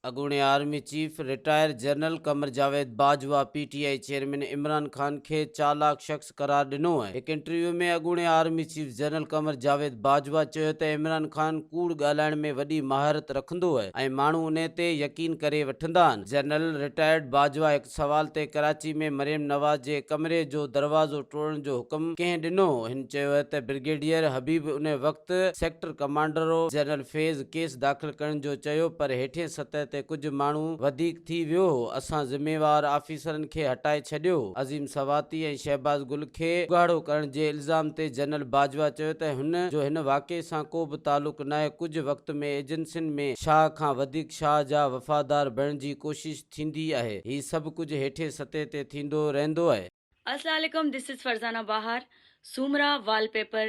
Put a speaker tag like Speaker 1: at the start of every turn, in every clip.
Speaker 1: अॻूणे army chief retire general Qamar Javed Bajwa PTI chairman Imran Khan खे चालाक शख्स करार ॾिनो आहे। हिकु इंटरव्यू में अॻूणे army chief general Qamar Javed Bajwa चयो त इमरान खान कूड़ ॻाल्हाइण में वॾी महारत रखंदो आहे ऐं माण्हू उन ते यकीन करे वठंदा आहिनि। जनरल रिटायर्ड बाजवा हिकु सवाल ते कराची में मरियम नवाज़ जे कमरे जो दरवाज़ो तोड़ण जो हुकुम कंहिं ॾिनो। हिन चयो त ब्रिगेडियर हबीब उन वक़्तु सेक्टर कमांडर जनरल फैज़ केस दाख़िल करण जो चयो, पर हेठिएं सतह ते कुछ माण्हू वधीक थी वियो हो। असां ज़िम्मेवार ऑफिसरनि खे हटाए छॾियो। अज़ीम सवाती ऐं शहबाज गुल खे उगाड़ो करण जे इल्ज़ाम ते जनरल बाजवा चयो त हुन जो हिन वाक़े सां को बि तालुक नाहे। कुछ वक़्त में एजेंसियुनि में शाह खां वधीक शाह जा वफ़ादार बणण जी कोशिश थींदी आहे। ही सभु कुझु हेठिएं सतह ते थींदो रहंदो आहे।
Speaker 2: अस्सलाम वालेकुम, दिस इज फरजाना बाहर। सूमरा वॉलपेपर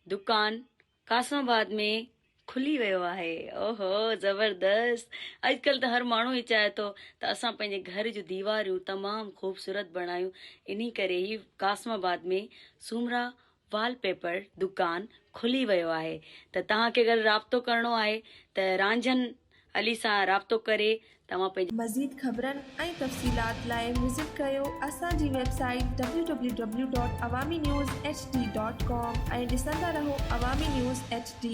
Speaker 2: दुकान कासमाबाद में खुली वियो आहे। ओहो ज़बरदस्त। अॼुकल्ह त हर माण्हू ई चाहे थो त असां पंहिंजे घर जूं दीवारियूं तमामु ख़ूबसूरत बणायूं। इन करे ई कासमाबाद में सूमरा वॉलपेपर दुकान खुली वियो आहे। त तव्हांखे अगरि राब्तो करणो आहे त रांझन अली सां राब्तो करे तव्हां पंहिंजे
Speaker 3: मज़ीद ख़बरनि ऐं तफ़सीलात लाइ विज़िट कयो असांजी वेबसाइट www.awamiNewsHD.com ऐं ॾिसंदा रहो अवामी न्यूज़ HD।